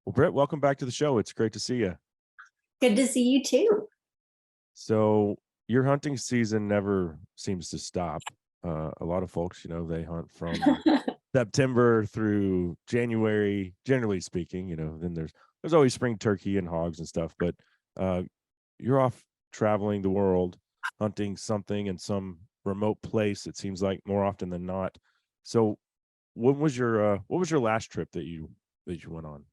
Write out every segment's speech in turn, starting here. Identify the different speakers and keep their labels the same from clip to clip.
Speaker 1: Well, Britt, welcome back to the show. It's great to see you.
Speaker 2: Good to see you too.
Speaker 1: So your hunting season never seems to stop. A lot of folks, they hunt from September through January, generally speaking. Then there's always spring turkey and hogs and stuff, but uh, you're off traveling the world, hunting something in some remote place. It seems like more often than not. So, what was your last trip that you went on?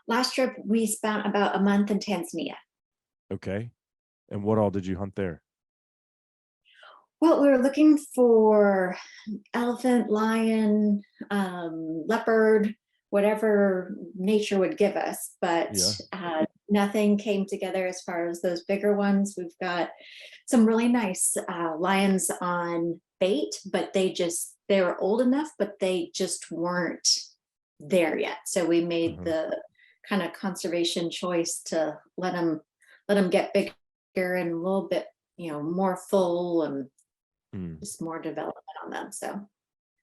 Speaker 2: Last trip, we spent about a month in Tanzania.
Speaker 1: Okay, and what all did you hunt there?
Speaker 2: Well, we were looking for elephant, lion, leopard, whatever nature would give us, but
Speaker 1: Yeah.
Speaker 2: nothing came together as far as those bigger ones. We've got some really nice lions on bait, but they were old enough, but they just weren't there yet. So we made
Speaker 1: Uh-huh.
Speaker 2: the kind of conservation choice to let them get bigger and a little bit, more full and
Speaker 1: Mm.
Speaker 2: just more development on them. So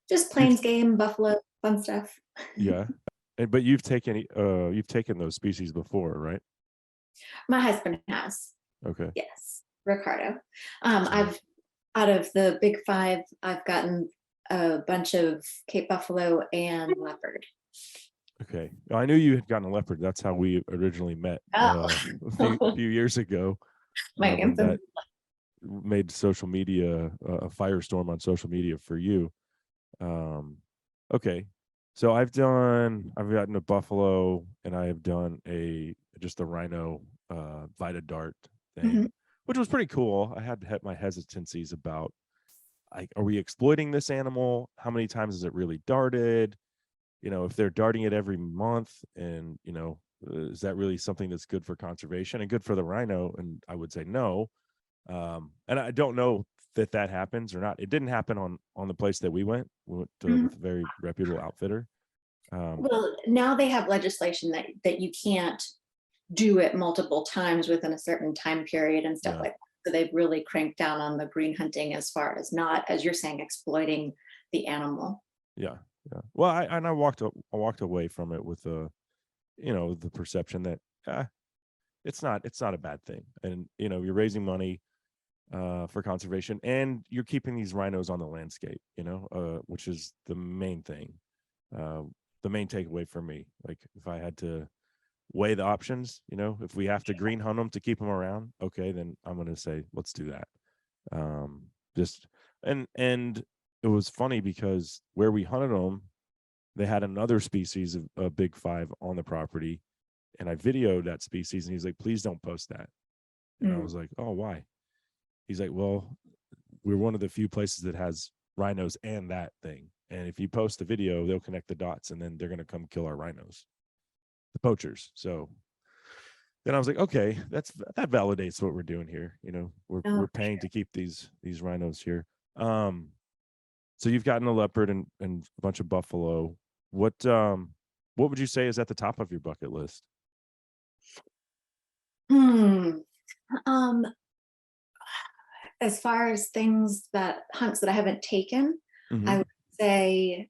Speaker 2: just
Speaker 1: You've
Speaker 2: plains game, buffalo, fun stuff.
Speaker 1: Yeah. But you've taken those species before, right?
Speaker 2: My husband has,
Speaker 1: Okay.
Speaker 2: yes, Ricardo.
Speaker 1: Yeah.
Speaker 2: I've out of the big five, I've gotten a bunch of Cape Buffalo and leopard.
Speaker 1: Okay. I knew you had gotten a leopard. That's how we originally met
Speaker 2: Oh,
Speaker 1: a few years ago,
Speaker 2: my
Speaker 1: when
Speaker 2: anthem.
Speaker 1: that made social media a firestorm on social media for you. Um, okay. So I've gotten a buffalo, and I have done just a rhino Vita Dart
Speaker 2: Mhm.
Speaker 1: thing, which was pretty cool. I had my hesitancies about, like, are we exploiting this animal? How many times is it really darted? If they're darting it every month, and is that really something that's good for conservation and good for the rhino? And I would say no. And I don't know that happens or not. It didn't happen on the place that we went. We went
Speaker 2: Mhm.
Speaker 1: with a very reputable outfitter. Um,
Speaker 2: Well, now they have legislation that you can't do it multiple times within a certain time period and stuff
Speaker 1: yeah,
Speaker 2: like that. So they've really cranked down on the green hunting as far as not, as you're saying, exploiting the animal.
Speaker 1: yeah, yeah. Well, I walked away from it with the perception that it's not a bad thing, and you're raising money for conservation, and you're keeping these rhinos on the landscape, which is the main thing. Uh, the main takeaway for me, like, if I had to weigh the options, if we have to green hunt them to keep them around, okay, then I'm going to say let's do that. um just and it was funny because where we hunted them, they had another species of a big five on the property, and I videoed that species, and he's like, please don't post that. And I
Speaker 2: Mm.
Speaker 1: was like, oh, why? He's like, well, we're one of the few places that has rhinos and that thing, and if you post the video, they'll connect the dots, and then they're going to come kill our rhinos, the poachers. So then I was like, okay, that validates what we're doing here. We're
Speaker 2: Oh,
Speaker 1: we're paying to keep these rhinos here. Um, so you've gotten a leopard and a bunch of buffalo. What would you say is at the top of your bucket list?
Speaker 2: hmm. Um, as far as hunts that I haven't taken,
Speaker 1: Mm-hmm.
Speaker 2: I would say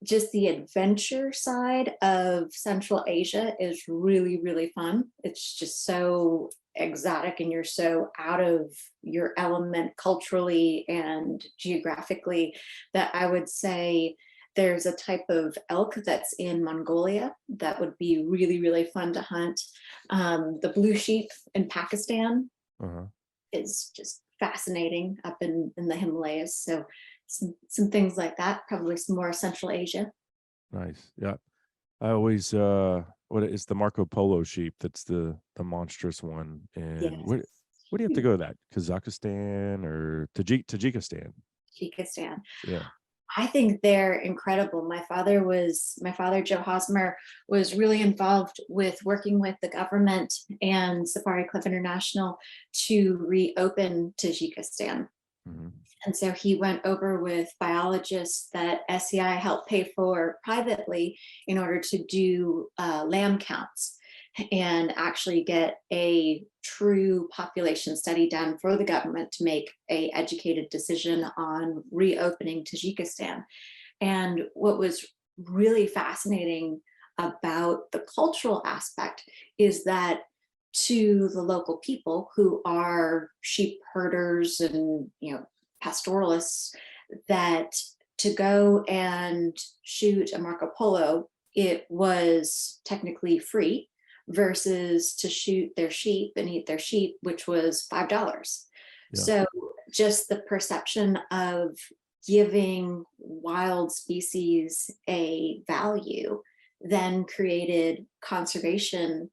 Speaker 2: just the adventure side of Central Asia is really, really fun. It's just so exotic and you're so out of your element culturally and geographically that I would say there's a type of elk that's in Mongolia that would be really, really fun to hunt. The blue sheep in Pakistan
Speaker 1: Uh-huh.
Speaker 2: is just fascinating up in the Himalayas. So some things like that, probably some more Central Asia.
Speaker 1: Nice. Yeah. I always what is the Marco Polo sheep? That's the monstrous one. And
Speaker 2: Yes.
Speaker 1: what do you have to go to that? Kazakhstan or Tajikistan?
Speaker 2: Tajikistan.
Speaker 1: Yeah.
Speaker 2: I think they're incredible. My father, Joe Hosmer, was really involved with working with the government and Safari Club International to reopen Tajikistan.
Speaker 1: Hmm.
Speaker 2: And so he went over with biologists that SEI helped pay for privately in order to do lamb counts and actually get a true population study done for the government to make a educated decision on reopening Tajikistan. And what was really fascinating about the cultural aspect is that to the local people who are sheep herders and, pastoralists, that to go and shoot a Marco Polo, it was technically free versus to shoot their sheep and eat their sheep, which was $5.
Speaker 1: Yeah.
Speaker 2: So just the perception of giving wild species a value then created conservation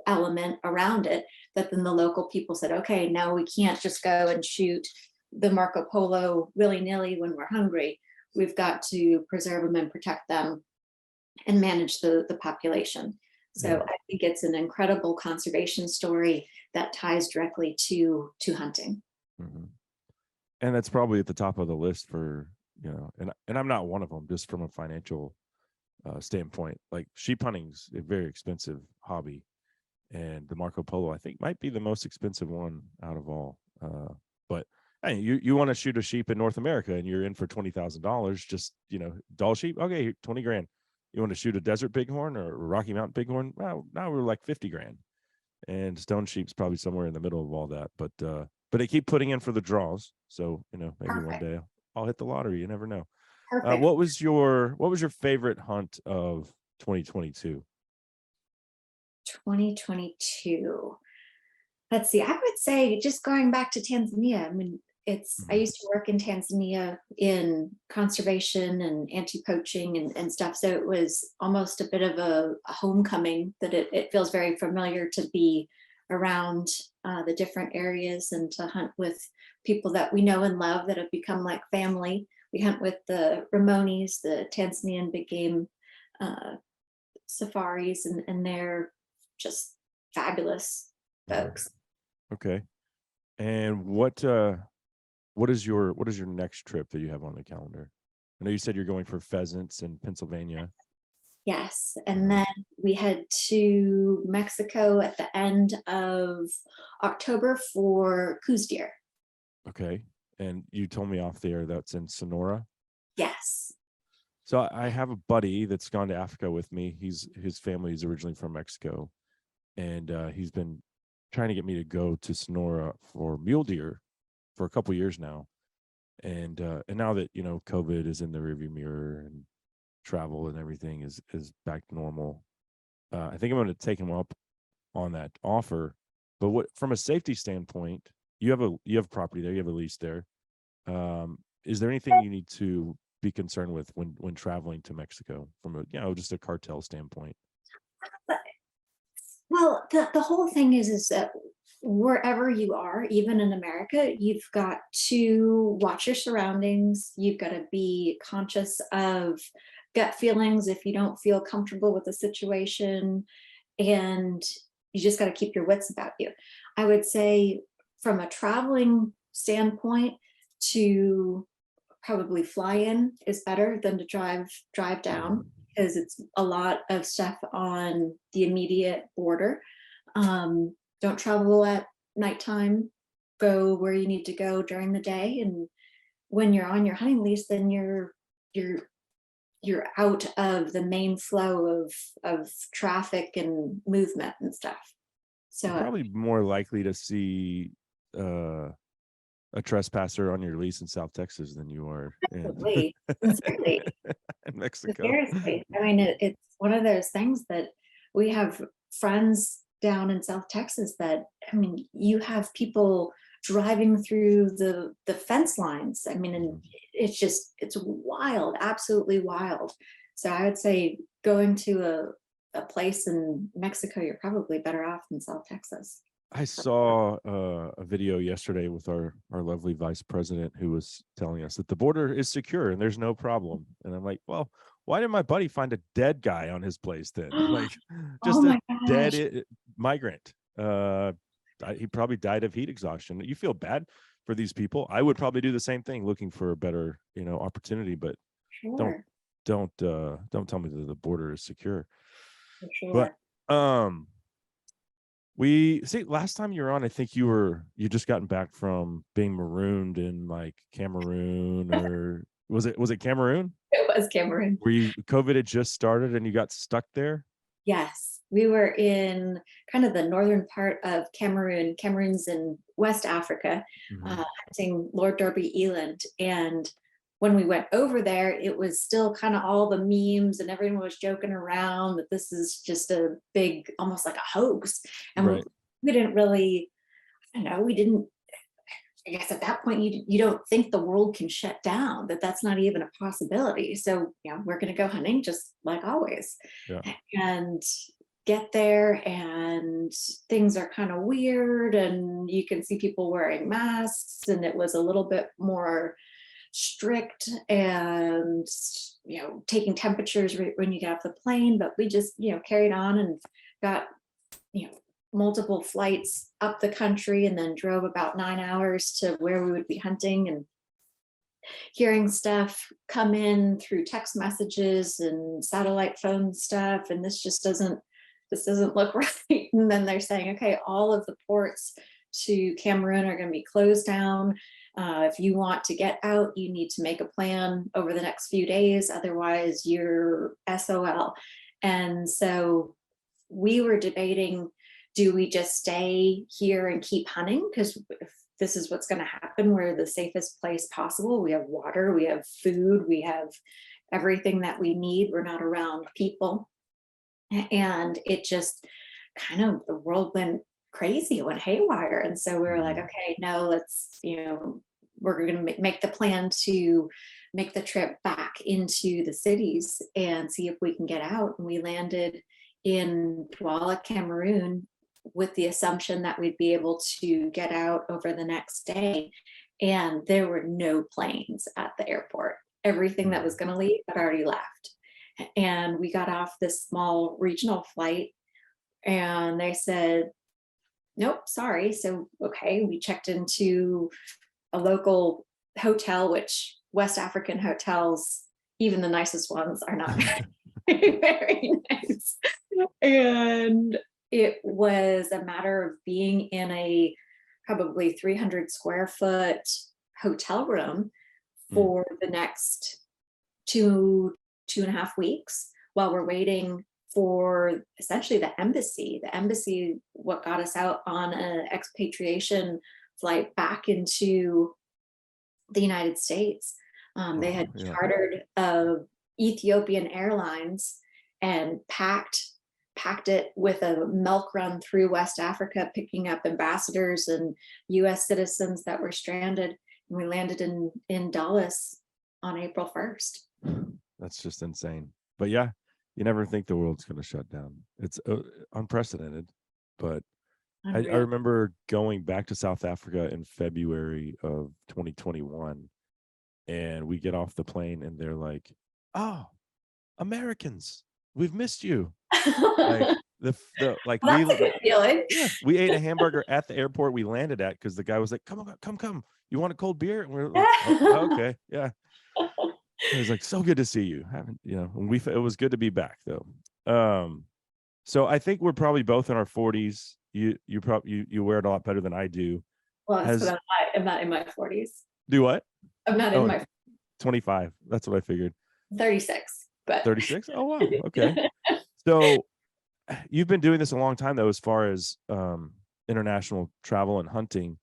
Speaker 2: element around it, that then the local people said, okay, now we can't just go and shoot the Marco Polo willy-nilly when we're hungry. We've got to preserve them and protect them and manage the population. So
Speaker 1: Yeah.
Speaker 2: I think it's an incredible conservation story that ties directly to hunting.
Speaker 1: Mm-hmm. And that's probably at the top of the list for, and I'm not one of them, just from a financial standpoint. Like, sheep hunting's a very expensive hobby, and the Marco Polo, I think, might be the most expensive one out of all. But hey, you want to shoot a sheep in North America and you're in for $20,000, just, Doll sheep, okay, 20 grand. You want to shoot a desert bighorn or a Rocky Mountain bighorn? Well, now we're like 50 grand. And stone sheep's probably somewhere in the middle of all that. But they keep putting in for the draws. So, maybe
Speaker 2: Perfect.
Speaker 1: one day I'll hit the lottery. You never know.
Speaker 2: Perfect.
Speaker 1: What was your favorite hunt of 2022?
Speaker 2: 2022. Let's see. I would say just going back to Tanzania. I mean, I used to work in Tanzania in conservation and anti-poaching and stuff. So it was almost a bit of a homecoming, that it feels very familiar to be around the different areas and to hunt with people that we know and love that have become like family. We hunt with the Ramonis, the Tanzanian big game safaris, and they're just fabulous folks.
Speaker 1: Okay. And what is your next trip that you have on the calendar? I know you said you're going for pheasants in Pennsylvania.
Speaker 2: Yes. And then we head to Mexico at the end of October for Coos deer.
Speaker 1: Okay. And you told me off the air that's in Sonora.
Speaker 2: Yes.
Speaker 1: So I have a buddy that's gone to Africa with me. His family is originally from Mexico, and he's been trying to get me to go to Sonora for mule deer for a couple years now. And now that, COVID is in the rearview mirror and travel and everything is back to normal, I think I'm going to take him up on that offer. But what, from a safety standpoint, you have property there, you have a lease there. Is there anything you need to be concerned with when traveling to Mexico from a, just a cartel standpoint?
Speaker 2: Well, the whole thing is that wherever you are, even in America, you've got to watch your surroundings. You've got to be conscious of gut feelings if you don't feel comfortable with the situation, and you just got to keep your wits about you. I would say, from a traveling standpoint, to probably fly in is better than to drive down, because it's a lot of stuff on the immediate border. Don't travel at nighttime. Go where you need to go during the day, and when you're on your hunting lease, then you're out of the main flow of traffic and movement and stuff. So
Speaker 1: you're probably more likely to see a trespasser on your lease in South Texas than you are
Speaker 2: certainly, certainly.
Speaker 1: in Mexico.
Speaker 2: Seriously, I mean, it's one of those things that we have friends down in South Texas that, I mean, you have people driving through the fence lines. I mean, and it's wild, absolutely wild. So I would say going to a place in Mexico, you're probably better off than South Texas.
Speaker 1: I saw a video yesterday with our lovely vice president, who was telling us that the border is secure and there's no problem. And I'm like, well, why did my buddy find a dead guy on his place then? Like, just a dead migrant. He probably died of heat exhaustion. You feel bad for these people. I would probably do the same thing, looking for a better, opportunity. But
Speaker 2: sure.
Speaker 1: don't tell me that the border is secure.
Speaker 2: Sure.
Speaker 1: But we see, last time you were on, I think you just gotten back from being marooned in like Cameroon or Was it Cameroon?
Speaker 2: It was Cameroon.
Speaker 1: Where COVID had just started and you got stuck there?
Speaker 2: Yes, we were in kind of the northern part of Cameroon. Cameroon's in West Africa,
Speaker 1: Mhm.
Speaker 2: hunting Lord Derby eland. And when we went over there, it was still kind of all the memes and everyone was joking around that this is just a big, almost like a hoax. And
Speaker 1: Right.
Speaker 2: we didn't really, I don't know, we didn't, I guess at that point you don't think the world can shut down, that's not even a possibility. So yeah, we're going to go hunting just like always.
Speaker 1: Yeah.
Speaker 2: And get there and things are kind of weird and you can see people wearing masks and it was a little bit more strict and taking temperatures when you get off the plane, but we just carried on and got multiple flights up the country and then drove about 9 hours to where we would be hunting, and hearing stuff come in through text messages and satellite phone stuff, and this doesn't look right. And then they're saying, okay, all of the ports to Cameroon are going to be closed down. If you want to get out, you need to make a plan over the next few days, otherwise you're SOL. And so we were debating, do we just stay here and keep hunting? Because if this is what's going to happen, we're the safest place possible. We have water, we have food, we have everything that we need. We're not around people. And it just kind of, the world went crazy, it went haywire. And so we were like, okay, no, let's, we're going to make the plan to make the trip back into the cities and see if we can get out. And we landed in Douala, Cameroon, with the assumption that we'd be able to get out over the next day. And there were no planes at the airport. Everything that was going to leave had already left. And we got off this small regional flight and they said, nope, sorry. So, okay, we checked into a local hotel, which West African hotels, even the nicest ones, are not very nice. And it was a matter of being in a probably 300 square foot hotel room for the next 2.5 weeks while we're waiting for essentially the embassy. The embassy, what got us out on an expatriation flight back into the United States. They had chartered Ethiopian Airlines and packed it with a milk run through West Africa, picking up ambassadors and US citizens that were stranded. And we landed in Dulles on April 1st.
Speaker 1: That's just insane. But yeah, you never think the world's going to shut down. It's unprecedented. But I remember going back to South Africa in February of 2021, and we get off the plane and they're like, "Oh, Americans, we've missed you." Like like
Speaker 2: well, that's a good feeling.
Speaker 1: Yeah, we ate a hamburger at the airport we landed at because the guy was like, come, you want a cold beer? And we were like, oh, okay, yeah. It was like, so good to see you. And it was good to be back though. So I think we're probably both in our 40s. You wear it a lot better than I do.
Speaker 2: Well, I'm not in my 40s.
Speaker 1: Do what?
Speaker 2: I'm not in my
Speaker 1: 25. That's what I figured.
Speaker 2: 36, but
Speaker 1: 36. Oh wow. Okay. So you've been doing this a long time though, as far as international travel and hunting.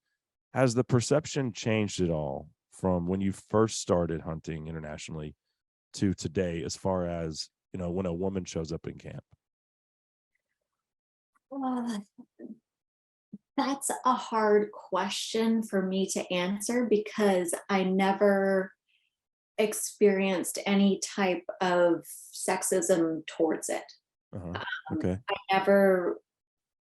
Speaker 1: Has the perception changed at all from when you first started hunting internationally to today, as far as when a woman shows up in camp?
Speaker 2: That's a hard question for me to answer because I never experienced any type of sexism towards it.
Speaker 1: Okay.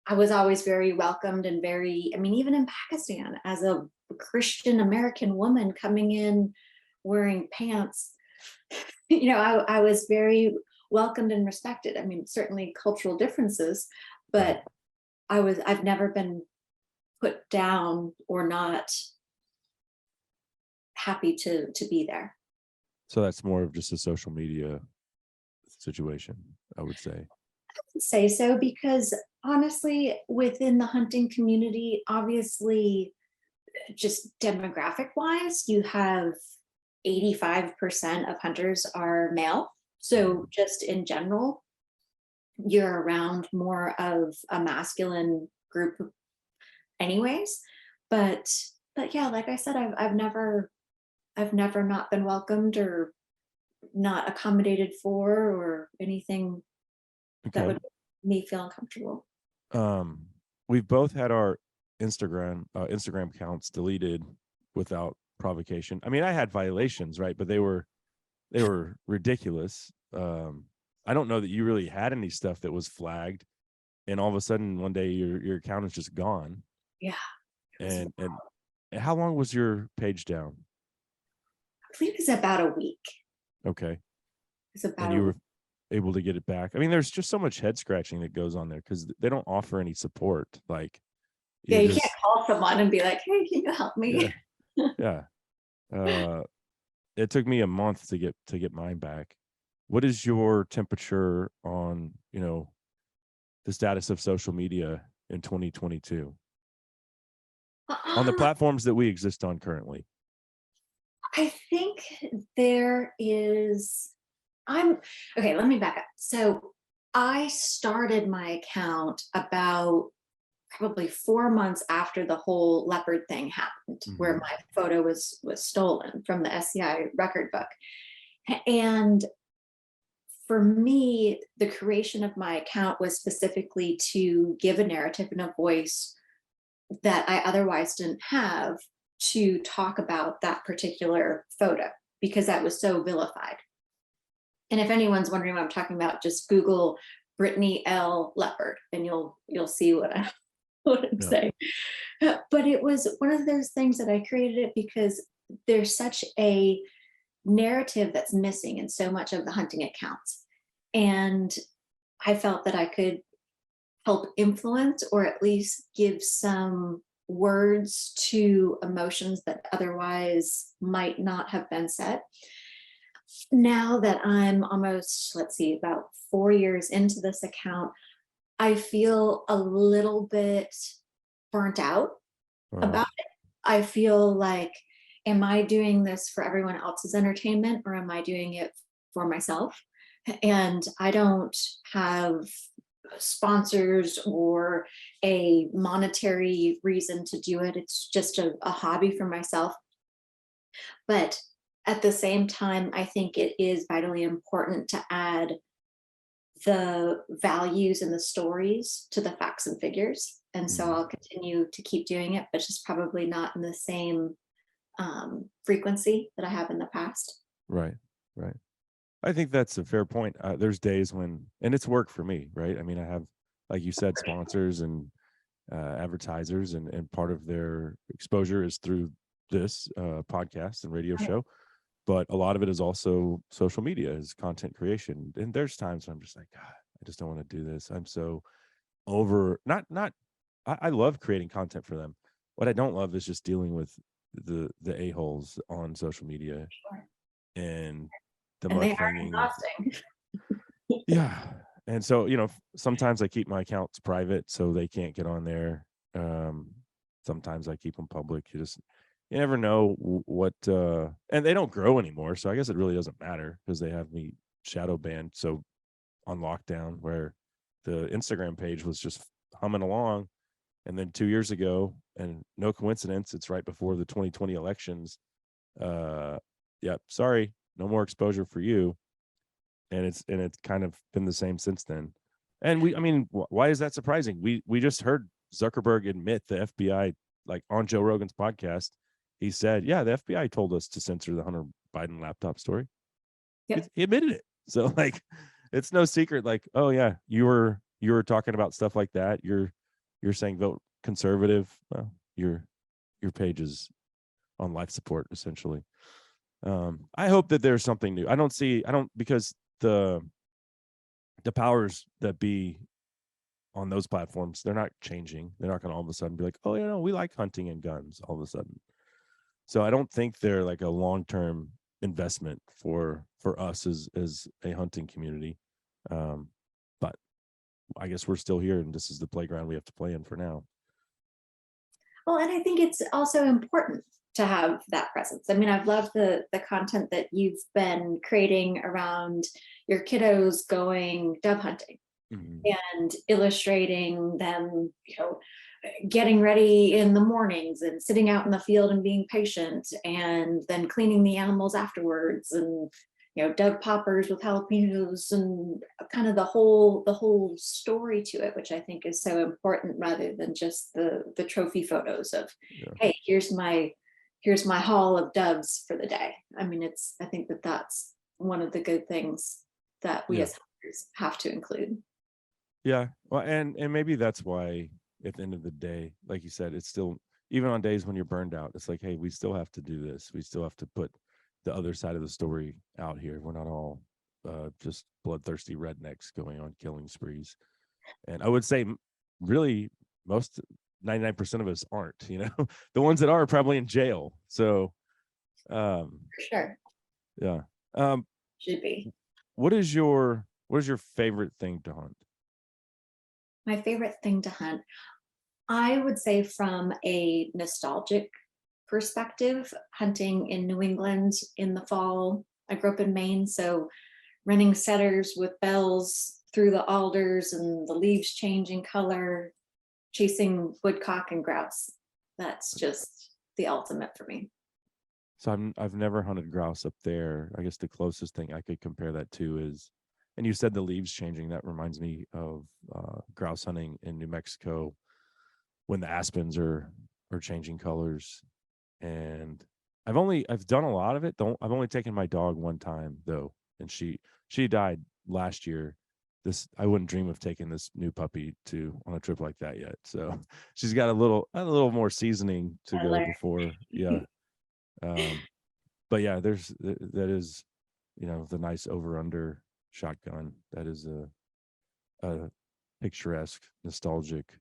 Speaker 2: I was always very welcomed and even in Pakistan, as a Christian American woman coming in wearing pants, I was very welcomed and respected. Certainly cultural differences, but I've never been put down or not happy to be there.
Speaker 1: So that's more of just a social media situation, I would say.
Speaker 2: I would say so, because honestly, within the hunting community, obviously, just demographic wise, you have 85% of hunters are male. So just in general, you're around more of a masculine group anyways. But yeah, like I said, I've never not been welcomed or not accommodated for or anything that
Speaker 1: Okay.
Speaker 2: would make me feel uncomfortable.
Speaker 1: Um, we've both had our Instagram accounts deleted without provocation. I mean, I had violations, right? But they were ridiculous. I don't know that you really had any stuff that was flagged, and all of a sudden one day your account is just gone.
Speaker 2: Yeah. It was,
Speaker 1: And how long was your page down?
Speaker 2: I believe it's about a week.
Speaker 1: Okay.
Speaker 2: It's
Speaker 1: And
Speaker 2: about a
Speaker 1: you
Speaker 2: week.
Speaker 1: were able to get it back. I mean, there's just so much head scratching that goes on there because they don't offer any support. Like
Speaker 2: Yeah,
Speaker 1: you're
Speaker 2: you can't
Speaker 1: just
Speaker 2: call someone and be like, hey, can you help
Speaker 1: yeah,
Speaker 2: me?
Speaker 1: yeah. Uh, it took me a month to get mine back. What is your temperature on, the status of social media in 2022 on the platforms that we exist on currently?
Speaker 2: I think there is, I'm okay, let me back up. So I started my account about probably 4 months after the whole leopard thing happened, where
Speaker 1: Mhm.
Speaker 2: my photo was stolen from the SCI record book. And for me, the creation of my account was specifically to give a narrative and a voice that I otherwise didn't have to talk about that particular photo because that was so vilified. And if anyone's wondering what I'm talking about, just Google Brittany L. Leopard and you'll see what what I'm
Speaker 1: Yeah.
Speaker 2: saying. But it was one of those things that I created it because there's such a narrative that's missing in so much of the hunting accounts. And I felt that I could help influence or at least give some words to emotions that otherwise might not have been said. Now that I'm almost, let's see, about 4 years into this account, I feel a little bit burnt out
Speaker 1: Uh,
Speaker 2: about it. I feel like, am I doing this for everyone else's entertainment or am I doing it for myself? And I don't have sponsors or a monetary reason to do it. It's just a hobby for myself. But at the same time, I think it is vitally important to add the values and the stories to the facts and figures. And so
Speaker 1: mm,
Speaker 2: I'll continue to keep doing it, but just probably not in the same frequency that I have in the past.
Speaker 1: right, right. I think that's a fair point. There's days when, and it's work for me, right? I mean, I have, like you said, sponsors and advertisers, and part of their exposure is through this podcast and radio
Speaker 2: Right.
Speaker 1: show. But a lot of it is also social media, is content creation. And there's times when I'm just like, God, I just don't want to do this. I'm so over. Not. I love creating content for them. What I don't love is just dealing with the a holes on social media
Speaker 2: Sure.
Speaker 1: and the
Speaker 2: And they are
Speaker 1: mudslinging.
Speaker 2: exhausting.
Speaker 1: Yeah. And so, sometimes I keep my accounts private so they can't get on there. Um, Sometimes I keep them public. You never know what, and they don't grow anymore. So I guess it really doesn't matter because they have me shadow banned. So on lockdown, where the Instagram page was just humming along. And then 2 years ago, and no coincidence, it's right before the 2020 elections. Yep. Sorry, no more exposure for you. And it's kind of been the same since then. And I mean, why is that surprising? We just heard Zuckerberg admit the FBI, like on Joe Rogan's podcast, he said, yeah, the FBI told us to censor the Hunter Biden laptop story.
Speaker 2: Yep.
Speaker 1: He admitted it. So like, it's no secret. Like, oh yeah, you were talking about stuff like that. You're saying vote conservative. Well, your page is on life support essentially. I hope that there's something new. I don't because the powers that be on those platforms, they're not changing. They're not going to all of a sudden be like, oh, we like hunting and guns all of a sudden. So I don't think they're like a long-term investment for us as a hunting community. But I guess we're still here, and this is the playground we have to play in for now.
Speaker 2: Well, and I think it's also important. to have that presence. I mean, I've loved the content that you've been creating around your kiddos going dove hunting and illustrating them, getting ready in the mornings and sitting out in the field and being patient, and then cleaning the animals afterwards, and dove poppers with jalapenos, and kind of the whole story to it, which I think is so important, rather than just the trophy photos of, hey, here's my haul of doves for the day. I mean, I think that's one of the good things that we as hunters have to include.
Speaker 1: Yeah, well, and maybe that's why at the end of the day, like you said, it's still, even on days when you're burned out, it's like, hey, we still have to do this. We still have to put the other side of the story out here. We're not all just bloodthirsty rednecks going on killing sprees. And I would say really most 99% of us aren't, the ones that are probably in jail. So
Speaker 2: For sure.
Speaker 1: Yeah.
Speaker 2: Should be.
Speaker 1: What is your favorite thing to hunt?
Speaker 2: My favorite thing to hunt, I would say, from a nostalgic perspective, hunting in New England in the fall. I grew up in Maine, so running setters with bells through the alders and the leaves changing color, chasing woodcock and grouse. That's just the ultimate for me.
Speaker 1: So I've never hunted grouse up there. I guess the closest thing I could compare that to is, and you said the leaves changing. That reminds me of grouse hunting in New Mexico when the aspens are changing colors. And I've done a lot of it. I've only taken my dog one time though, and she died last year. I wouldn't dream of taking this new puppy on a trip like that yet. So she's got a little more seasoning to go before. Yeah. But yeah, that is, the nice over under shotgun. That is a picturesque, nostalgic.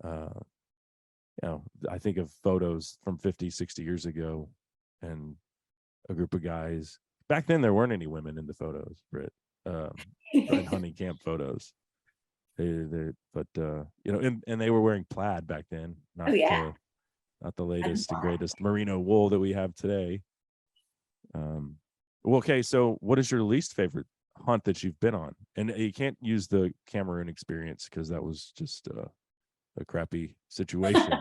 Speaker 1: I think of photos from 50, 60 years ago, and a group of guys. Back then, there weren't any women in the photos, Britt, in hunting camp photos. And they were wearing plaid back then, not the latest and greatest merino wool that we have today. Okay, so what is your least favorite hunt that you've been on? And you can't use the Cameroon experience because that was just a crappy situation.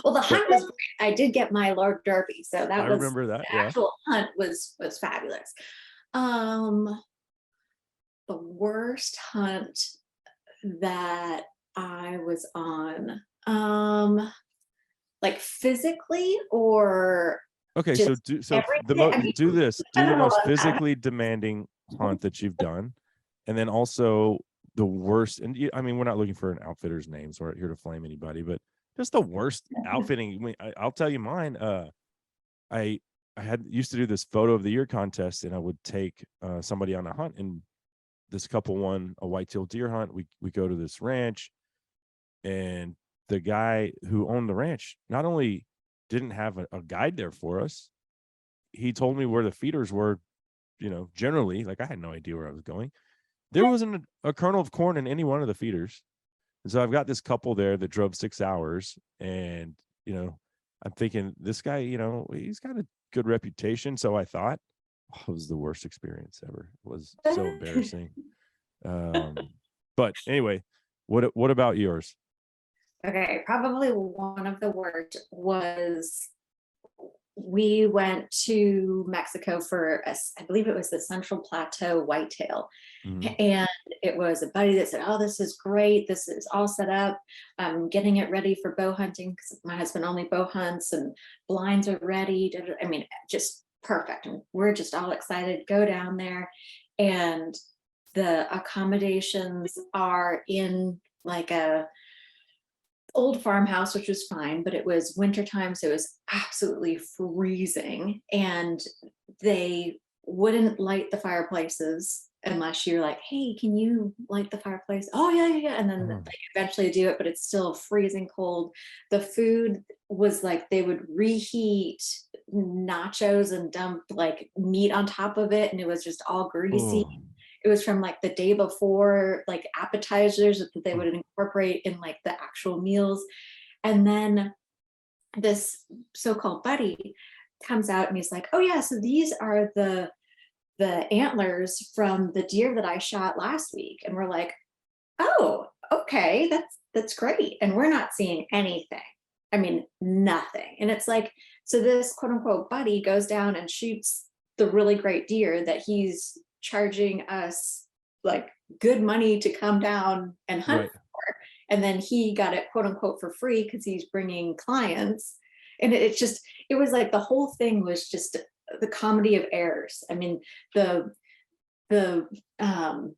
Speaker 2: Well, the hunt was great. I did get my Lord Derby, so I
Speaker 1: remember that.
Speaker 2: The actual hunt was fabulous. The worst hunt that I was on, like physically, or
Speaker 1: okay, so do the most physically demanding hunt that you've done, and then also the worst. And I mean, we're not looking for an outfitter's name, so we're not here to flame anybody, but just the worst outfitting. I'll tell you mine. I used to do this photo of the year contest, and I would take somebody on a hunt, and this couple won a whitetail deer hunt. We go to this ranch, and the guy who owned the ranch not only didn't have a guide there for us, he told me where the feeders were, generally. Like, I had no idea where I was going. There wasn't a kernel of corn in any one of the feeders. And so I've got this couple there that drove 6 hours, and, I'm thinking, this guy, he's got a good reputation. So I thought, it was the worst experience ever. It was so embarrassing. But anyway, what about yours?
Speaker 2: Okay, probably one of the worst was, we went to Mexico for I believe it was the Central Plateau whitetail. And it was a buddy that said, oh, this is great. This is all set up. I'm getting it ready for bow hunting because my husband only bow hunts, and blinds are ready. I mean, just perfect. And we're just all excited, go down there. And the accommodations are in like a old farmhouse, which was fine, but it was wintertime, so it was absolutely freezing, and they wouldn't light the fireplaces unless you're like, hey, can you light the fireplace? Oh yeah. And then they eventually do it, but it's still freezing cold. The food was like, they would reheat nachos and dump like meat on top of it, and it was just all greasy. It was from like the day before, like appetizers that they would incorporate in like the actual meals. And then this so-called buddy comes out and he's like, oh yeah, so these are the antlers from the deer that I shot last week. And we're like, oh, okay, that's great. And we're not seeing anything. I mean, nothing. And it's like, so this quote unquote buddy goes down and shoots the really great deer that he's charging us like good money to come down and hunt
Speaker 1: Right.
Speaker 2: for. And then he got it quote unquote for free because he's bringing clients. And it's just, it was like the whole thing was just the comedy of errors. I mean, the the um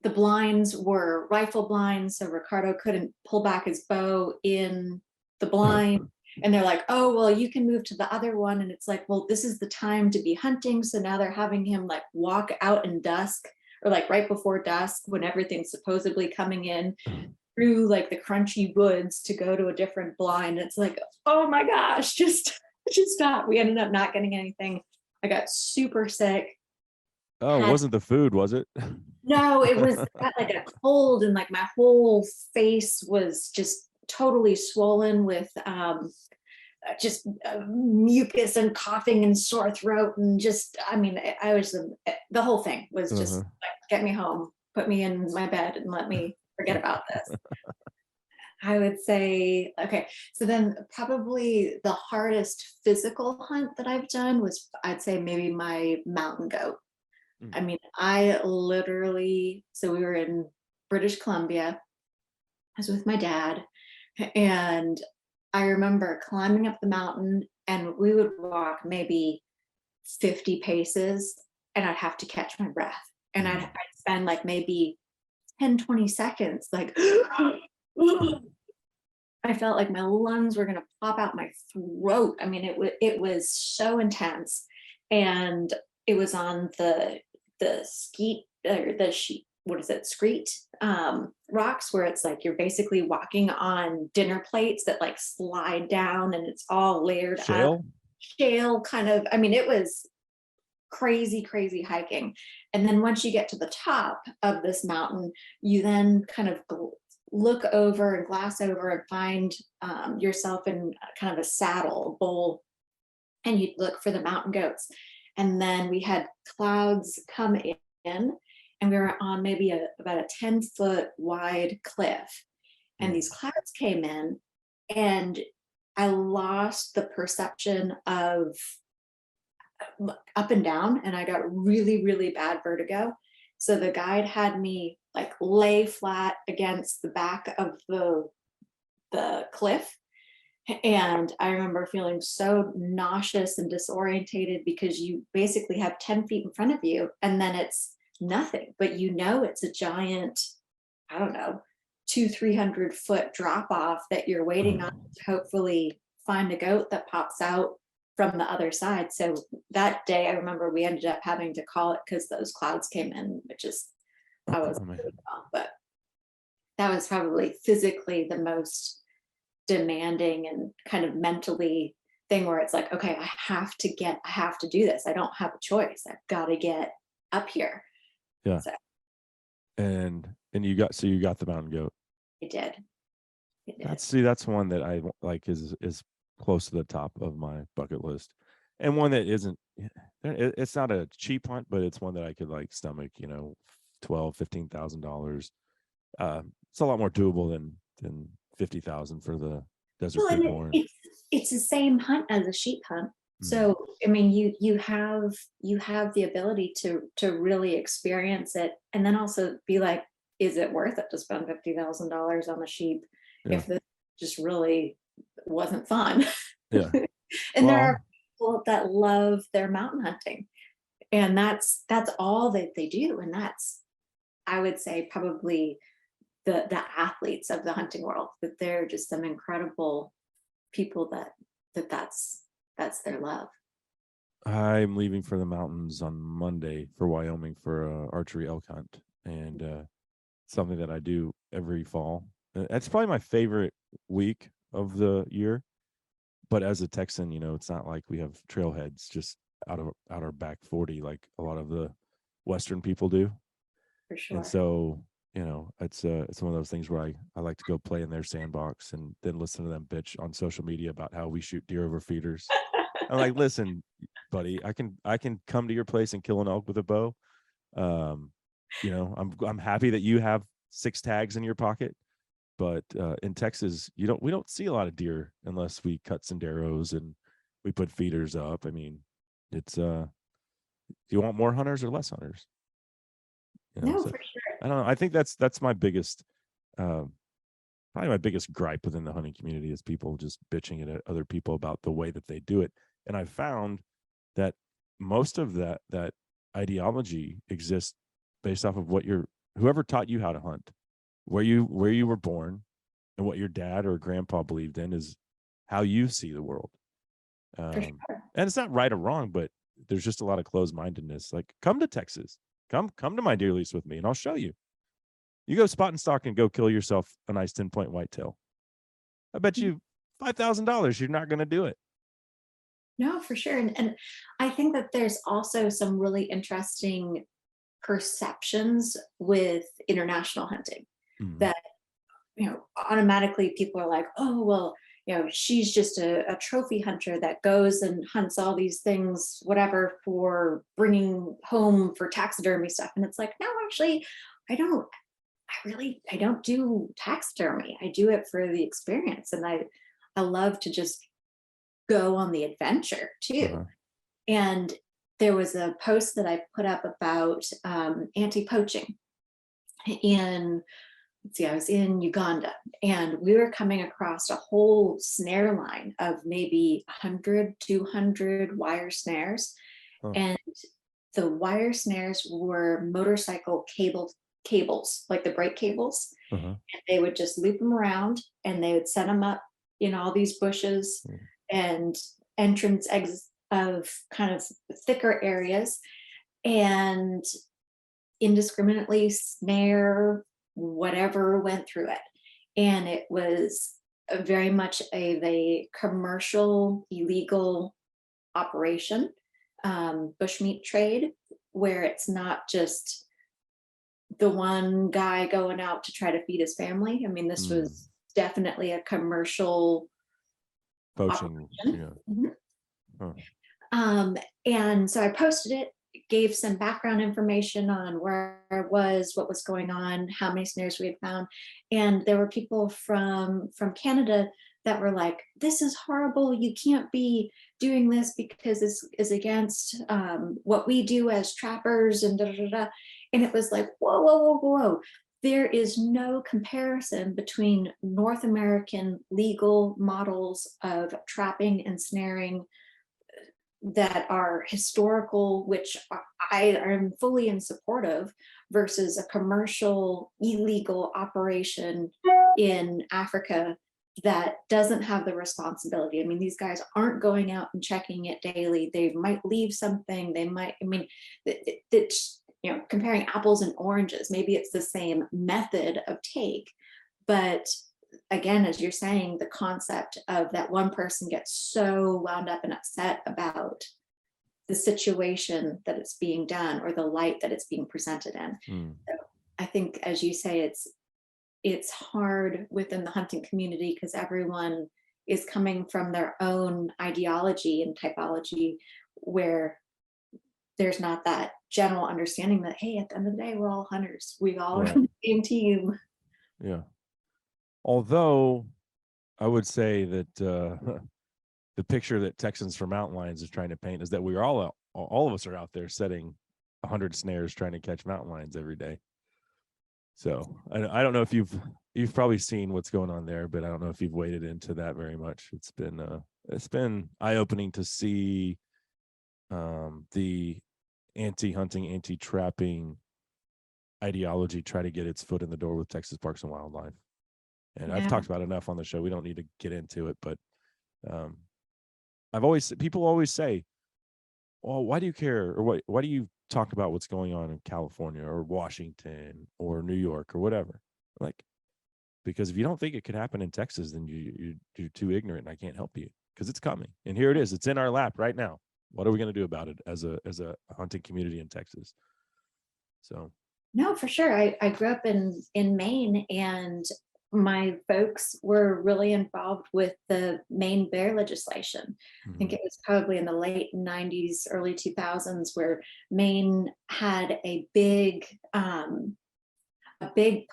Speaker 2: the blinds were rifle blinds, so Ricardo couldn't pull back his bow in the blind. And they're like, oh, well, you can move to the other one. And it's like, well, this is the time to be hunting. So now they're having him like walk out in dusk or like right before dusk when everything's supposedly coming in through like the crunchy woods to go to a different blind. It's like, oh my gosh, just stop. We ended up not getting anything. I got super sick.
Speaker 1: Oh, it wasn't the food, was it?
Speaker 2: No, it was got like a cold and like my whole face was just totally swollen with just mucus and coughing and sore throat and just, I mean, I was, the whole thing was just like, get me home, put me in my bed and let me forget about this. I would say, okay, so then probably the hardest physical hunt that I've done was, I'd say maybe my mountain goat. I mean, I literally, so we were in British Columbia. I was with my dad, and I remember climbing up the mountain, and we would walk maybe 50 paces, and I'd have to catch my breath. And I'd spend like maybe 10, 20 seconds, like, I felt like my lungs were going to pop out my throat. I mean, it was so intense. And it was on the skeet or the sheet, what is it, screet rocks, where it's like you're basically walking on dinner plates that like slide down and it's all layered up. Shale kind of, I mean, it was crazy hiking. And then once you get to the top of this mountain, you then kind of look over and glass over and find yourself in kind of a saddle bowl, and you'd look for the mountain goats. And then we had clouds come in, and we were on maybe about a 10-foot wide cliff. And these clouds came in, and I lost the perception of up and down, and I got really bad vertigo. So the guide had me like lay flat against the back of the cliff. And I remember feeling so nauseous and disorientated because you basically have 10 feet in front of you and then it's nothing, but you know, it's a giant, I don't know, 200-300 foot drop off that you're waiting on to hopefully find a goat that pops out from the other side. So that day, I remember we ended up having to call it because those clouds came in, which is, I was, but that was probably physically the most demanding and kind of mentally thing where it's like, okay, I have to do this. I don't have a choice. I've got to get up here.
Speaker 1: Yeah. So. And you got the mountain goat.
Speaker 2: I did.
Speaker 1: That's one that I like is close to the top of my bucket list, and one that isn't. It's not a cheap hunt, but it's one that I could like stomach. You know, $12,000-$15,000. It's a lot more doable than 50,000 for the desert bighorn.
Speaker 2: It's the same hunt as a sheep hunt. So I mean, you have the ability to really experience it, and then also be like, is it worth it to spend $50,000 on a sheep if this just really wasn't fun?
Speaker 1: Yeah.
Speaker 2: And there are people that love their mountain hunting, and that's all that they do, and that's, I would say, probably the athletes of the hunting world, that they're just some incredible people that's their love.
Speaker 1: I'm leaving for the mountains on Monday for Wyoming for a archery elk hunt, and something that I do every fall. That's probably my favorite week of the year. But as a Texan, you know, it's not like we have trailheads just out our back 40 like a lot of the Western people do.
Speaker 2: For sure.
Speaker 1: And so, it's one of those things where I like to go play in their sandbox and then listen to them bitch on social media about how we shoot deer over feeders. I'm like, listen, buddy, I can come to your place and kill an elk with a bow. I'm happy that you have 6 tags in your pocket, but in Texas, we don't see a lot of deer unless we cut senderos and we put feeders up. I mean, it's do you want more hunters or less hunters?
Speaker 2: No,
Speaker 1: So
Speaker 2: for sure.
Speaker 1: I don't know. I think that's my biggest, probably my biggest gripe within the hunting community is people just bitching at other people about the way that they do it. And I found that most of that ideology exists based off of whoever taught you how to hunt, where you were born, and what your dad or grandpa believed in is how you see the world.
Speaker 2: For sure.
Speaker 1: And it's not right or wrong, but there's just a lot of closed-mindedness. Like, come to Texas, come to my deer lease with me, and I'll show you. You go spot and stalk and go kill yourself a nice 10-point whitetail. I bet you $5,000 you're not going to do it.
Speaker 2: No, for sure. And I think that there's also some really interesting perceptions with international hunting that, automatically people are like, oh, well, she's just a trophy hunter that goes and hunts all these things, whatever, for bringing home for taxidermy stuff. And it's like, no, actually, I don't do taxidermy. I do it for the experience. And I love to just go on the adventure too. And there was a post that I put up about anti-poaching in, let's see, I was in Uganda, and we were coming across a whole snare line of maybe 100, 200 wire snares. And the wire snares were motorcycle cables, like the brake cables. And they would just loop them around and they would set them up in all these bushes and entrance exits of kind of thicker areas, and indiscriminately snare whatever went through it. And it was very much a commercial, illegal operation, bushmeat trade, where it's not just the one guy going out to try to feed his family. I mean, this was definitely a commercial
Speaker 1: poaching.
Speaker 2: And so I posted it, gave some background information on where I was, what was going on, how many snares we had found. And there were people from Canada that were like, this is horrible. You can't be doing this because this is against what we do as trappers and da, da, da, da. And it was like, whoa, whoa, whoa, whoa. There is no comparison between North American legal models of trapping and snaring that are historical, which I am fully in support of, versus a commercial illegal operation in Africa that doesn't have the responsibility. I mean, these guys aren't going out and checking it daily. They might leave something. They might, I mean, it's, comparing apples and oranges, maybe it's the same method of take, but again, as you're saying, the concept of that one person gets so wound up and upset about the situation that it's being done or the light that it's being presented in. So I think, as you say, it's hard within the hunting community because everyone is coming from their own ideology and typology, where there's not that general understanding that, hey, at the end of the day, we're all hunters. We all are on the same team.
Speaker 1: Yeah. Although I would say that the picture that Texans for Mountain Lions is trying to paint is that we are all of us are out there setting 100 snares trying to catch mountain lions every day. So I don't know if you've probably seen what's going on there, but I don't know if you've waded into that very much. It's been eye-opening to see the anti-hunting, anti-trapping ideology try to get its foot in the door with Texas Parks and Wildlife. And I've talked about enough on the show. We don't need to get into it, but people always say, well, why do you care? Or why do you talk about what's going on in California or Washington or New York or whatever? Like, because if you don't think it could happen in Texas, then you're too ignorant and I can't help you, because it's coming. And here it is. It's in our lap right now. What are we going to do about it as a hunting community in Texas? So
Speaker 2: No, for sure. I grew up in Maine, and my folks were really involved with the Maine bear legislation. I think
Speaker 1: Mhm.
Speaker 2: it was probably in the late 90s, early 2000s, where Maine had a big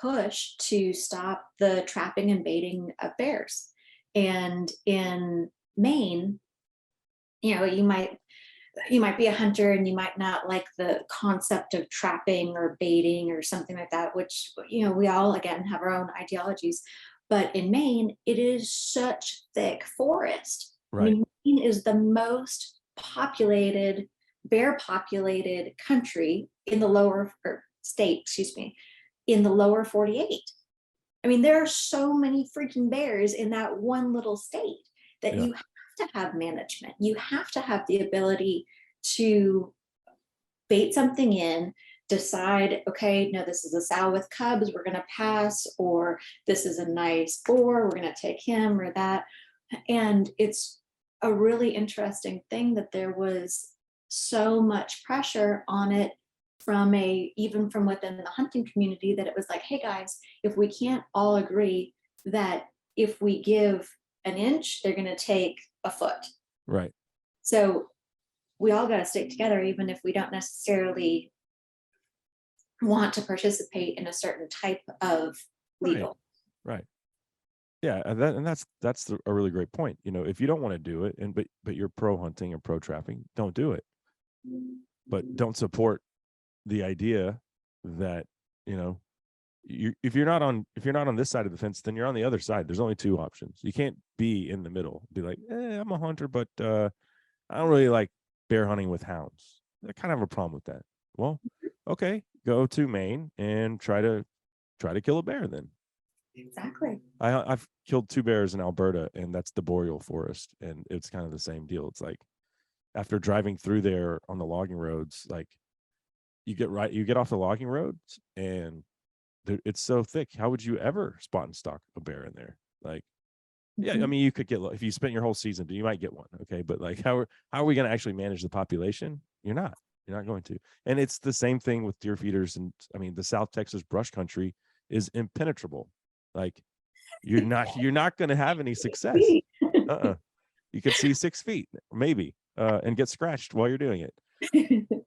Speaker 2: push to stop the trapping and baiting of bears. And in Maine, you might be a hunter and you might not like the concept of trapping or baiting or something like that, which we all again have our own ideologies. But in Maine, it is such thick forest. I
Speaker 1: Right.
Speaker 2: mean, Maine is the most populated, bear populated country in the lower or state, excuse me, in the lower 48. I mean, there are so many freaking bears in that one little state that
Speaker 1: Yeah.
Speaker 2: you have to have management. You have to have the ability to bait something in, decide, okay, no, this is a sow with cubs, we're going to pass, or this is a nice boar, we're going to take him or that. And it's a really interesting thing that there was so much pressure on it even from within the hunting community, that it was like, hey guys, if we can't all agree that if we give an inch, they're going to take a foot.
Speaker 1: Right.
Speaker 2: So we all got to stick together, even if we don't necessarily want to participate in a certain type of
Speaker 1: Right.
Speaker 2: legal.
Speaker 1: Right. Yeah, and that's a really great point. If you don't want to do it, but you're pro hunting or pro trapping, don't do it. But don't support the idea that you know if you're not on this side of the fence, then you're on the other side. There's only two options. You can't be in the middle. Be like, I'm a hunter, but I don't really like bear hunting with hounds. I kind of have a problem with that. Well, okay, go to Maine and try to kill a bear then.
Speaker 2: Exactly.
Speaker 1: I've killed 2 bears in Alberta, and that's the boreal forest, and it's kind of the same deal. It's like after driving through there on the logging roads, like you get off the logging roads, and it's so thick. How would you ever spot and stalk a bear in there? Like, yeah, I mean, you could get if you spent your whole season, you might get one. Okay, but like, how are we going to actually manage the population? You're not. You're not going to. And it's the same thing with deer feeders. And I mean, the South Texas brush country is impenetrable. Like, you're not going to have any success. You could see 6 feet maybe, and get scratched while you're doing it.